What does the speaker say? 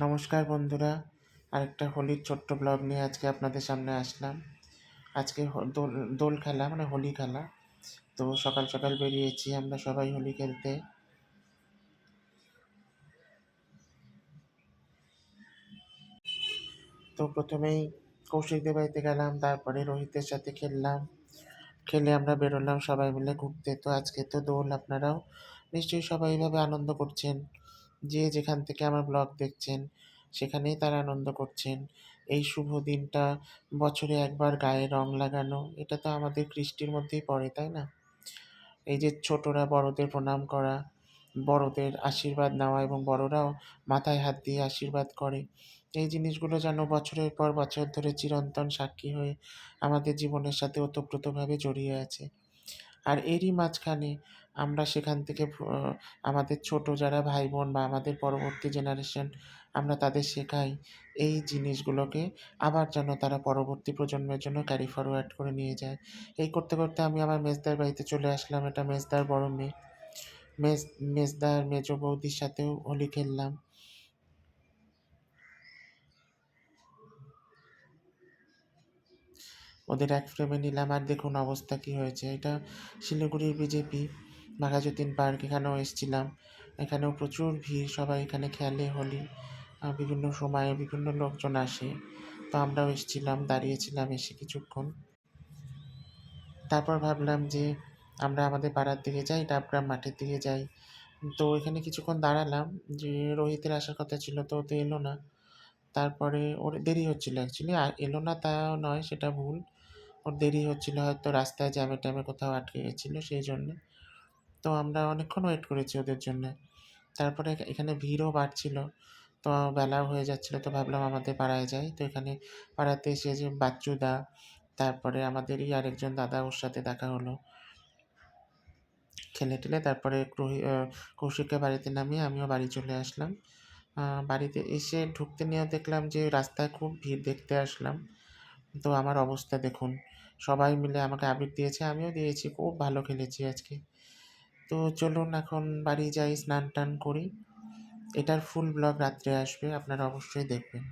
নমস্কার বন্ধুরা, আরেকটা হোলির ছোট্ট ব্লগ নিয়ে আজকে আপনাদের সামনে আসলাম। আজকে দোল দোল খেলা মানে হোলি খেলা। তো সকাল সকাল বেরিয়েছি আমরা সবাই হোলি খেলতে। তো প্রথমেই কৌশিকদের বাড়িতে গেলাম, তারপরে রোহিতের সাথে খেললাম। খেলে আমরা বেরোলাম সবাই মিলে ঘুরতে। তো আজকে তো দোল, আপনারাও নিশ্চয়ই সবাই এইভাবে আনন্দ করছেন। যে যেখান থেকে আমার ব্লগ দেখছেন সেখানেই তারা আনন্দ করছেন। এই শুভ দিনটা, বছরে একবার গায়ে রং লাগানো, এটা তো আমাদের কৃষ্টির মধ্যেই পড়ে, তাই না? এই যে ছোটরা বড়দের প্রণাম করা, বড়দের আশীর্বাদ নেওয়া এবং বড়রাও মাথায় হাত দিয়ে আশীর্বাদ করে। এই জিনিসগুলো যেন বছরের পর বছর ধরে চিরন্তন সাক্ষী হয়ে আমাদের জীবনের সাথে ওতপ্রোতভাবে জড়িয়ে আছে। আর এরই মাঝখানে আমরা সেখান থেকে আমাদের ছোট যারা ভাই বোন বা আমাদের পরবর্তী জেনারেশন, আমরা তাদের শেখাই এই জিনিসগুলোকে আবার যেন তারা পরবর্তী প্রজন্মের জন্য ক্যারি ফরওয়ার্ড করে নিয়ে যায়। এই করতে করতে আমি আমার মেজদার বাড়িতে চলে আসলাম। এটা মেজদার বড় মেয়ে। মেজ মেজদার মেজো বৌদির সাথেও হোলি খেললাম। ওদের এক ফ্রেমে নিলাম। আর দেখুন অবস্থা কী হয়েছে। এটা শিলিগুড়ির বিজেপি বাঘাযতীন পার্ক, এখানেও এসেছিলাম। এখানেও প্রচুর ভিড়, সবাই এখানে খেলে হোলি। বিভিন্ন সময়ে বিভিন্ন লোকজন আসে। তো আমরাও এসেছিলাম, দাঁড়িয়েছিলাম এসে কিছুক্ষণ। তারপর ভাবলাম যে আমরা আমাদের পাড়ার দিকে যাই, ডাবগ্রাম মাঠের দিকে যাই। তো এখানে কিছুক্ষণ দাঁড়ালাম, যে রোহিতের আসার কথা ছিল, তো ও তো এলো না। তারপরে ওর দেরি হচ্ছিল অ্যাকচুয়ালি, এলো না তা নয়, সেটা ভুল। ওর দেরি হচ্ছিল, হয়তো রাস্তায় জ্যামে ট্যামে কোথাও আটকে গেছিলো সেই জন্যে। তো আমরা অনেকক্ষণ ওয়েট করেছি ওদের জন্যে। তারপরে এখানে ভিড়ও বাড়ছিল। তো বেলাও হয়ে যাচ্ছিল, তো ভাবলাম আমাদের পাড়ায় যাই। তো এখানে পাড়াতে এসে যে বাচ্চুদা, তারপরে আমাদেরই আরেকজন দাদা, ওর সাথে দেখা হলো। খেলে টেলে তারপরে কৌশিককে বাড়িতে নামিয়ে আমিও বাড়ি চলে আসলাম। বাড়িতে এসে ঢুকতে নিয়ে দেখলাম যে রাস্তায় খুব ভিড়, দেখতে আসলাম। তো আমার অবস্থা দেখুন, সবাই মিলে আমাকে আবির দিয়েছে, আমিও দিয়েছি, খুব ভালো খেলেছি আজকে। তো চলুন এখন বাড়ি যাই, স্নান টান করি। এটার ফুল ব্লগ রাত্রে আসবে, আপনারা অবশ্যই দেখবেন।